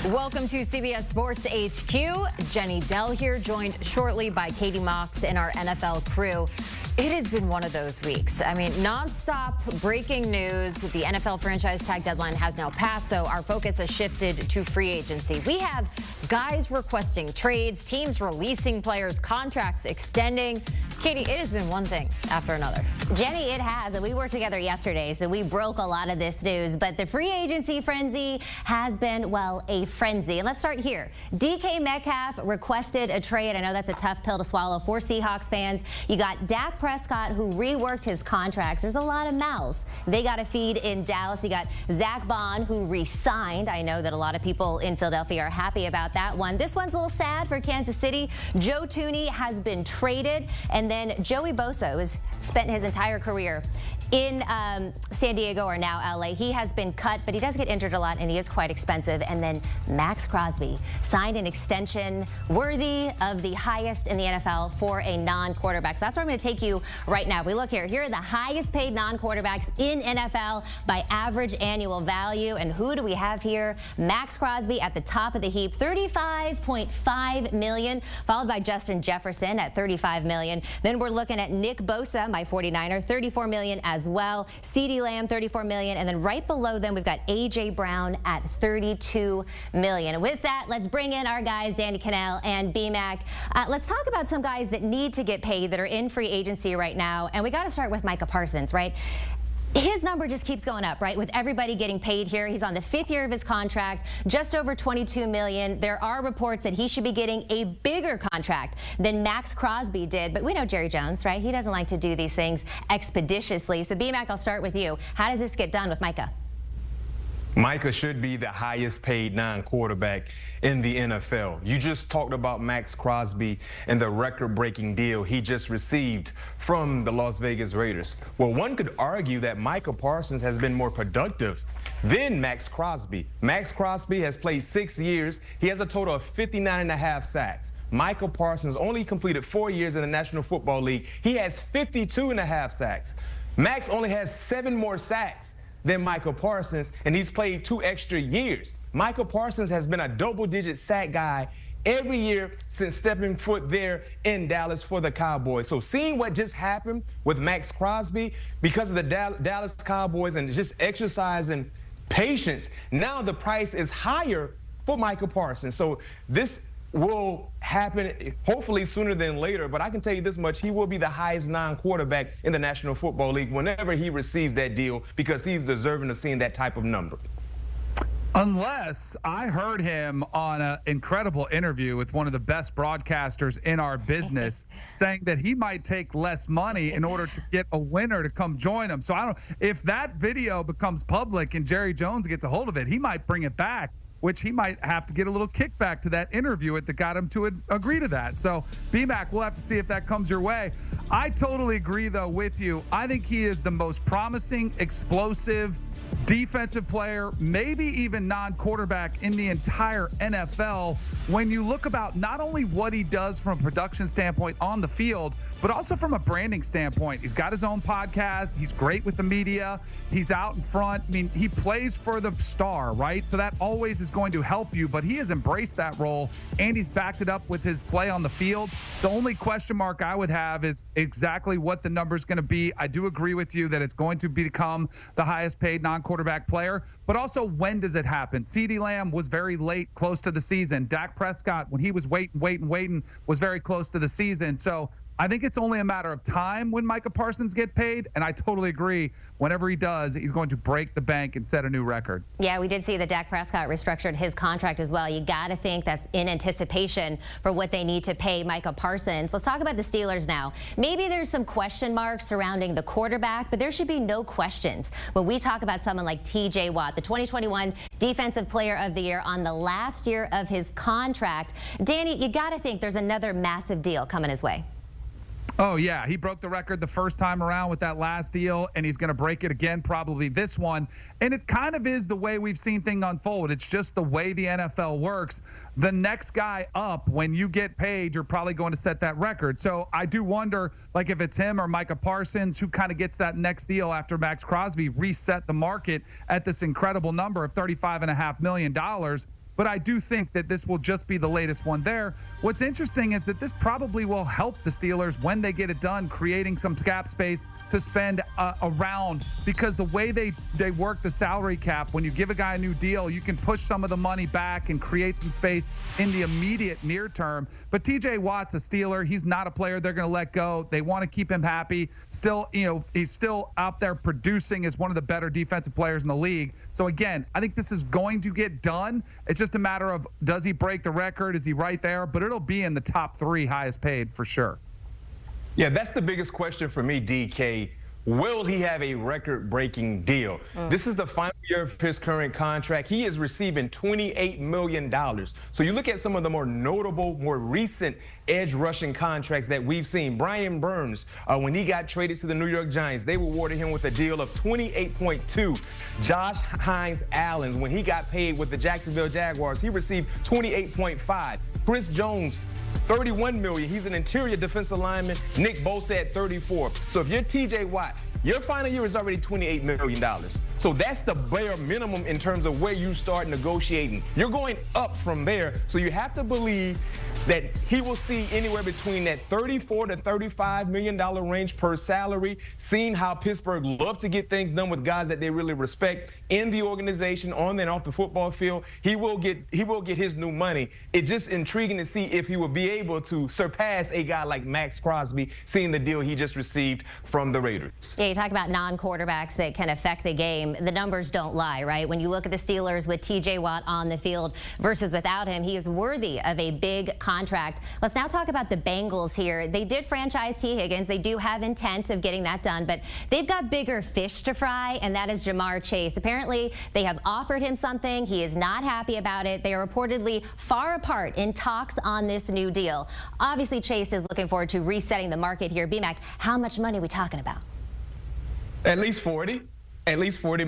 Welcome to CBS Sports HQ. Jenny Dell here, joined shortly by Katie Mox and our NFL crew. It has been one of those weeks. I mean, nonstop breaking news. The NFL franchise tag deadline has now passed, so our focus has shifted to free agency. We have guys requesting trades, teams releasing players, contracts extending. Katie, it has been one thing after another. Jenny, it has, and we worked together yesterday, so we broke a lot of this news. But the free agency frenzy has been, well, a frenzy. And let's start here. DK Metcalf requested a trade. I know that's a tough pill to swallow for Seahawks fans. You got Dak Prescott, who reworked his contracts. There's a lot of mouths they got to feed in Dallas. You got Zach Bond, who re-signed. I know that a lot of people in Philadelphia are happy about that one. This one's a little sad for Kansas City. Joe Thuney has been traded, and then Joey Bosa has spent his entire career in San Diego, or now LA. He has been cut, but he does get injured a lot, and he is quite expensive. And then Max Crosby signed an extension worthy of the highest in the NFL for a non-quarterback. So that's where I'm going to take you right now. We look here. Here are the highest paid non-quarterbacks in NFL by average annual value. And who do we have here? Max Crosby at the top of the heap, $35.5 million, followed by Justin Jefferson at $35 million. Then we're looking at Nick Bosa, my 49er, $34 million as well. CeeDee Lamb, $34 million. And then right below them, we've got A.J. Brown at $32 million. And with that, let's bring in our guys, Danny Kanell and B-Mac. Let's talk about some guys that need to get paid that are in free agency right now. And we got to start with Micah Parsons, right? His number just keeps going up, right? With everybody getting paid here. He's on the 5th year of his contract, just over $22 million. There are reports that he should be getting a bigger contract than Max Crosby did. But we know Jerry Jones, right? He doesn't like to do these things expeditiously. So, B-Mac, I'll start with you. How does this get done with Micah? Micah should be the highest paid non-quarterback in the NFL. You just talked about Max Crosby and the record-breaking deal he just received from the Las Vegas Raiders. Well, one could argue that Micah Parsons has been more productive than Max Crosby. Max Crosby has played 6 years. He has a total of 59.5 sacks. Micah Parsons only completed 4 years in the National Football League. He has 52.5 sacks. Max only has 7 more sacks than Micah Parsons, and he's played 2 extra years. Micah Parsons has been a double-digit sack guy every year since stepping foot there in Dallas for the Cowboys. So seeing what just happened with Max Crosby because of the Dallas Cowboys and just exercising patience, now the price is higher for Micah Parsons. So this will happen hopefully sooner than later, but I can tell you this much: he will be the highest non-quarterback in the National Football League whenever he receives that deal, because he's deserving of seeing that type of number. Unless I heard him on an incredible interview with one of the best broadcasters in our business saying that he might take less money in order to get a winner to come join him. So I don't, if that video becomes public and Jerry Jones gets a hold of it, he might bring it back, which he might have to get a little kickback to that interview that got him to agree to that. So, B-Mac, we'll have to see if that comes your way. I totally agree, though, with you. I think he is the most promising, explosive defensive player, maybe even non-quarterback in the entire NFL. When you look about not only what he does from a production standpoint on the field, but also from a branding standpoint. He's got his own podcast. He's great with the media. He's out in front. I mean, he plays for the star, right? So that always is going to help you, but he has embraced that role, and he's backed it up with his play on the field. The only question mark I would have is exactly what the number is going to be. I do agree with you that it's going to become the highest paid non-quarterback player, but also when does it happen? CeeDee Lamb was very late, close to the season. Dak Prescott, when he was waiting, was very close to the season. So I think it's only a matter of time when Micah Parsons get paid, and I totally agree. Whenever he does, he's going to break the bank and set a new record. Yeah, we did see that Dak Prescott restructured his contract as well. You got to think that's in anticipation for what they need to pay Micah Parsons. Let's talk about the Steelers now. Maybe there's some question marks surrounding the quarterback, but there should be no questions when we talk about someone like T.J. Watt, the 2021 Defensive Player of the Year, on the last year of his contract. Danny, you got to think there's another massive deal coming his way. Oh, yeah. He broke the record the first time around with that last deal, and he's going to break it again, probably this one. And it kind of is the way we've seen things unfold. It's just the way the NFL works. The next guy up, when you get paid, you're probably going to set that record. So I do wonder, like, if it's him or Micah Parsons, who kind of gets that next deal after Max Crosby reset the market at this incredible number of $35.5 million. but I do think that this will just be the latest one there. What's interesting is that this probably will help the Steelers when they get it done, creating some cap space to spend around, because the way they work the salary cap, when you give a guy a new deal, you can push some of the money back and create some space in the immediate near term. But TJ Watt's a Steeler. He's not a player they're going to let go. They want to keep him happy. Still, he's still out there producing as one of the better defensive players in the league. So again, I think this is going to get done. It's just a matter of, does he break the record? Is he right there? But it'll be in the top 3 highest paid for sure. Yeah, that's the biggest question for me, DK. Will he have a record-breaking deal? This is the final year of his current contract. He is receiving $28 million. So you look at some of the more notable, more recent edge rushing contracts that we've seen. Brian Burns, when he got traded to the New York Giants, they rewarded him with a deal of $28.2. Josh Hines-Allen, when he got paid with the Jacksonville Jaguars, he received $28.5. Chris Jones, $31 million. He's an interior defensive lineman. Nick Bosa at $34. So if you're TJ Watt, your final year is already $28 million. So that's the bare minimum in terms of where you start negotiating. You're going up from there. So you have to believe that he will see anywhere between that $34 to $35 million range per salary, seeing how Pittsburgh loves to get things done with guys that they really respect in the organization, on and off the football field. He will get his new money. It's just intriguing to see if he will be able to surpass a guy like Max Crosby, seeing the deal he just received from the Raiders. Yeah, you talk about non-quarterbacks that can affect the game. The numbers don't lie, right? When you look at the Steelers with TJ Watt on the field versus without him, he is worthy of a big contract. Let's now talk about the Bengals here. They did franchise T. Higgins. They do have intent of getting that done, but they've got bigger fish to fry, and that is Jamar Chase. Apparently, they have offered him something. He is not happy about it. They are reportedly far apart in talks on this new deal. Obviously, Chase is looking forward to resetting the market here. BMAC, how much money are we talking about? At least $40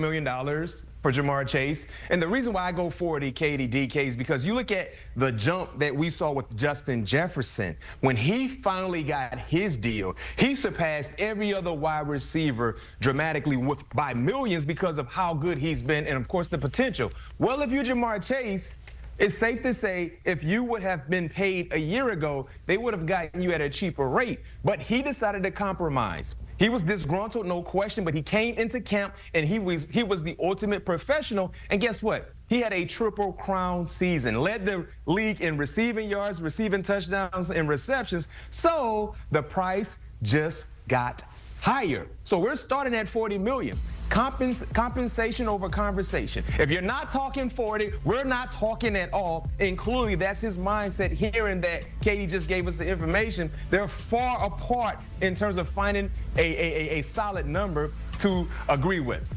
million for Jamar Chase. And the reason why I go 40, Katie, DK, is because you look at the jump that we saw with Justin Jefferson. When he finally got his deal, he surpassed every other wide receiver dramatically by millions because of how good he's been and, of course, the potential. Well, if you're Jamar Chase, it's safe to say if you would have been paid a year ago, they would have gotten you at a cheaper rate. But he decided to compromise. He was disgruntled, no question, but he came into camp and he was the ultimate professional. And guess what? He had a triple crown season, led the league in receiving yards, receiving touchdowns, and receptions. So the price just got higher. So we're starting at $40 million. Compensation over conversation. If you're not talking 40, we're not talking at all. And clearly, that's his mindset. Hearing that Katie just gave us the information, they're far apart in terms of finding a solid number to agree with.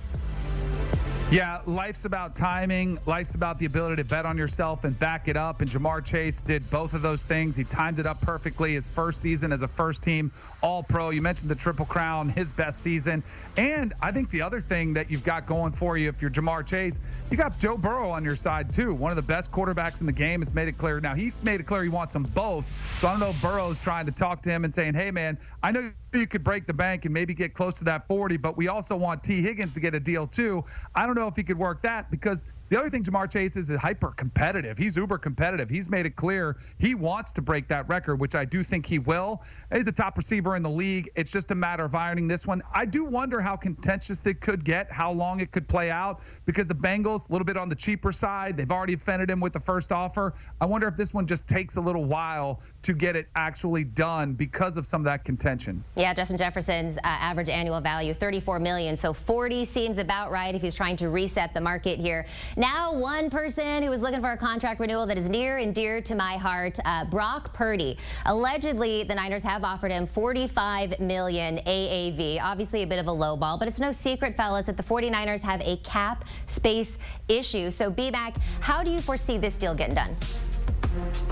Yeah, life's about timing. Life's about the ability to bet on yourself and back it up. And Jamar Chase did both of those things. He timed it up perfectly. His first season as a first-team All-Pro. You mentioned the Triple Crown, his best season. And I think the other thing that you've got going for you if you're Jamar Chase, you got Joe Burrow on your side, too. One of the best quarterbacks in the game has made it clear. Now, he made it clear he wants them both. So I don't know if Burrow's trying to talk to him and saying, hey, man, I know you could break the bank and maybe get close to that 40, but we also want T. Higgins to get a deal, too. I don't know if he could work that because the other thing Jamar Chase is hyper competitive. He's uber competitive. He's made it clear he wants to break that record, which I do think he will. He's a top receiver in the league. It's just a matter of ironing this one. I do wonder how contentious it could get, how long it could play out, because the Bengals, a little bit on the cheaper side. They've already offended him with the first offer. I wonder if this one just takes a little while to get it actually done because of some of that contention. Yeah, Justin Jefferson's average annual value, $34 million. So 40 seems about right if he's trying to reset the market here. Now, one person who is looking for a contract renewal that is near and dear to my heart, Brock Purdy. Allegedly, the Niners have offered him $45 million AAV. Obviously, a bit of a low ball, but it's no secret, fellas, that the 49ers have a cap space issue. So, B-Mac, how do you foresee this deal getting done?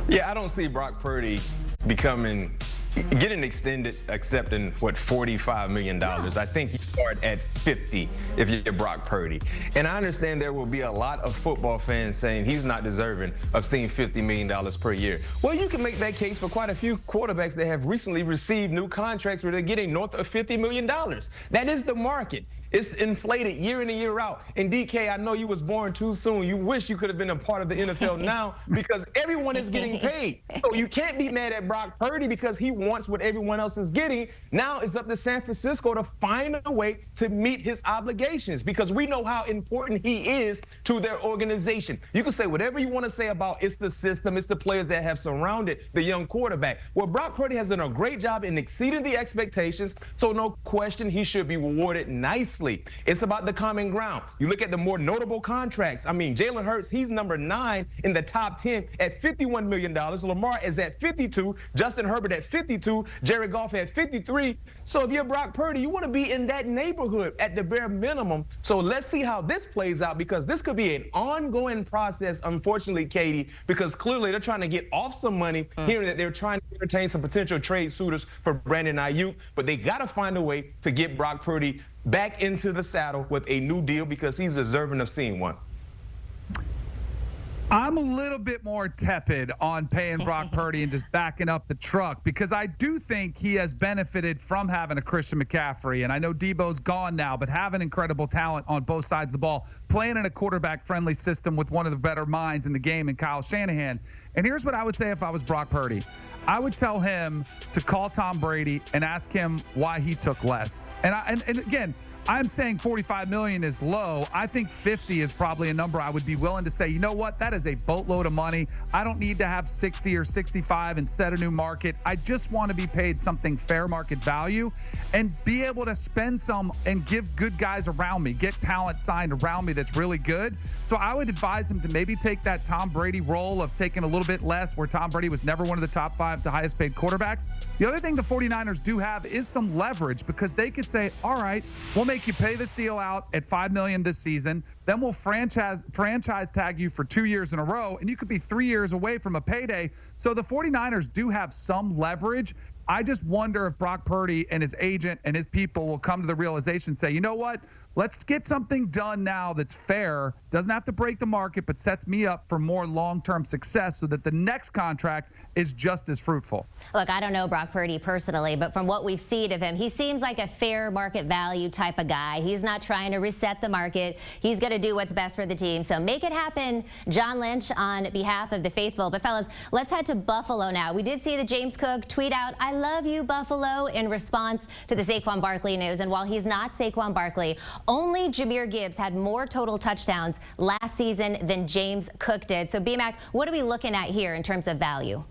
Yeah, I don't see Brock Purdy getting extended, accepting $45 million. I think you start at 50 if you're Brock Purdy. And I understand there will be a lot of football fans saying he's not deserving of seeing $50 million per year. Well, you can make that case for quite a few quarterbacks that have recently received new contracts where they're getting north of $50 million. That is the market. It's inflated year in and year out. And DK, I know you was born too soon. You wish you could have been a part of the NFL now because everyone is getting paid. So you can't be mad at Brock Purdy because he wants what everyone else is getting. Now it's up to San Francisco to find a way to meet his obligations because we know how important he is to their organization. You can say whatever you want to say about it's the system, it's the players that have surrounded the young quarterback. Well, Brock Purdy has done a great job in exceeding the expectations, so no question he should be rewarded nicely. It's about the common ground. You look at the more notable contracts. I mean, Jalen Hurts, he's number 9 in the top 10 at $51 million. Lamar is at 52. Justin Herbert at 52. Jared Goff at 53. So if you're Brock Purdy, you want to be in that neighborhood at the bare minimum. So let's see how this plays out because this could be an ongoing process, unfortunately, Katie, because clearly they're trying to get off some money, hearing that they're trying to entertain some potential trade suitors for Brandon Ayuk, but they got to find a way to get Brock Purdy back into the saddle with a new deal because he's deserving of seeing one. I'm a little bit more tepid on paying Brock Purdy and just backing up the truck because I do think he has benefited from having a Christian McCaffrey. And I know Debo's gone now, but having incredible talent on both sides of the ball, playing in a quarterback-friendly system with one of the better minds in the game in Kyle Shanahan. And here's what I would say if I was Brock Purdy. I would tell him to call Tom Brady and ask him why he took less. And again, I'm saying $45 million is low. I think 50 is probably a number I would be willing to say, you know what, that is a boatload of money. I don't need to have 60 or 65 and set a new market. I just want to be paid something fair market value and be able to spend some and give good guys around me, get talent signed around me that's really good. So I would advise him to maybe take that Tom Brady role of taking a little bit less where Tom Brady was never one of the top 5 to highest paid quarterbacks. The other thing the 49ers do have is some leverage because they could say, all right, we'll make you pay this deal out at $5 million this season. Then we'll franchise tag you for 2 years in a row, and you could be 3 years away from a payday. So the 49ers do have some leverage. I just wonder if Brock Purdy and his agent and his people will come to the realization, say, you know what, let's get something done now that's fair, doesn't have to break the market, but sets me up for more long-term success so that the next contract is just as fruitful. Look, I don't know Brock Purdy personally, but from what we've seen of him, he seems like a fair market value type of guy. He's not trying to reset the market. He's going to do what's best for the team. So make it happen, John Lynch, on behalf of the faithful. But fellas, let's head to Buffalo now. We did see the James Cook tweet out, "I love you, Buffalo," in response to the Saquon Barkley news. And while he's not Saquon Barkley, only Jahmyr Gibbs had more total touchdowns last season than James Cook did. So, B-Mac, what are we looking at here in terms of value?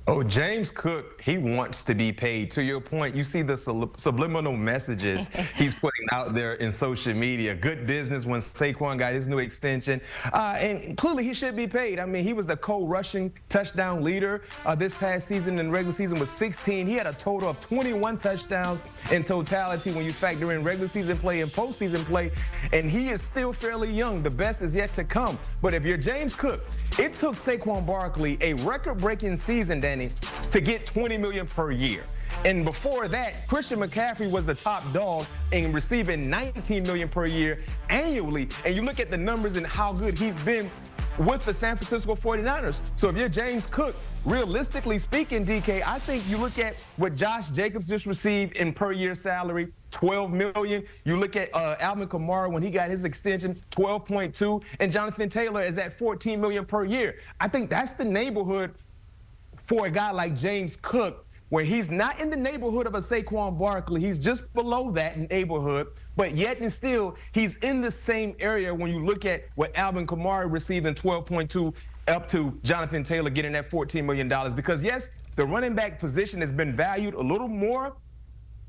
Oh, James Cook, he wants to be paid. To your point, you see the subliminal messages he's putting out there in social media. Good business when Saquon got his new extension. And clearly he should be paid. I mean, he was the co-rushing touchdown leader this past season in regular season with 16. He had a total of 21 touchdowns in totality when you factor in regular season play and postseason play. And he is still fairly young. The best is yet to come. But if you're James Cook, it took Saquon Barkley a record-breaking season, Danny, to get $20 million per year. And before that, Christian McCaffrey was the top dog in receiving $19 million per year annually. And you look at the numbers and how good he's been with the San Francisco 49ers. So if you're James Cook, realistically speaking, DK, I think you look at what Josh Jacobs just received in per year salary, $12 million. You look at Alvin Kamara when he got his extension, $12.2, and Jonathan Taylor is at $14 million per year. I think that's the neighborhood for a guy like James Cook, where he's not in the neighborhood of a Saquon Barkley. He's just below that neighborhood, but yet and still, he's in the same area when you look at what Alvin Kamara received in $12.2 up to Jonathan Taylor getting that $14 million. Because, yes, the running back position has been valued a little more,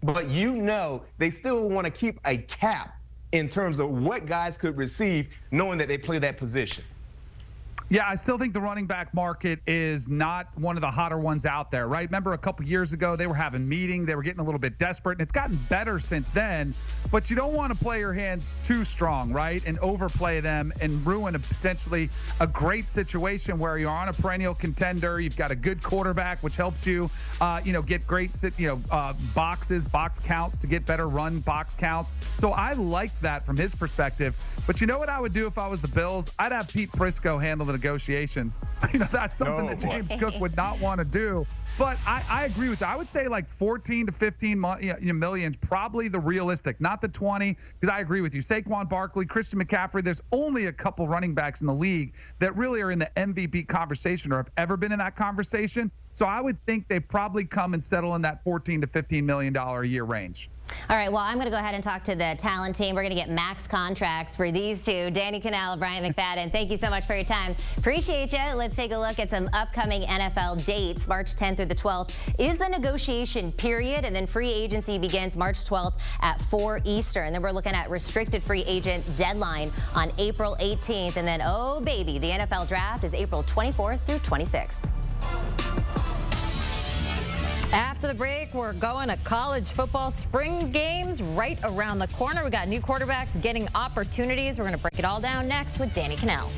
but you know they still want to keep a cap in terms of what guys could receive, knowing that they play that position. Yeah, I still think the running back market is not one of the hotter ones out there, right? Remember a couple years ago, they were having meetings, they were getting a little bit desperate, and it's gotten better since then. But you don't want to play your hands too strong, right? And overplay them and ruin potentially a great situation where you're on a perennial contender. You've got a good quarterback, which helps you, get great, box counts to get better run box counts. So I like that from his perspective. But you know what I would do if I was the Bills? I'd have Pete Prisco handle the negotiations. That's something that James Cook would not want to do. But I agree with that. I would say like 14 to 15 million is probably the realistic, not the 20, because I agree with you. Saquon Barkley, Christian McCaffrey, there's only a couple running backs in the league that really are in the MVP conversation or have ever been in that conversation. So I would think they probably come and settle in that $14 to $15 million a year range. All right, well, I'm going to go ahead and talk to the talent team. We're going to get max contracts for these two, Danny Kanell and Bryant McFadden. Thank you so much for your time. Appreciate you. Let's take a look at some upcoming NFL dates, March 10th through the 12th is the negotiation period, and then free agency begins March 12th at 4 Eastern. Then we're looking at restricted free agent deadline on April 18th, and then, oh, baby, the NFL draft is April 24th through 26th. After the break, we're going to college football. Spring games right around the corner. We got new quarterbacks getting opportunities. We're going to break it all down next with Danny Kanell.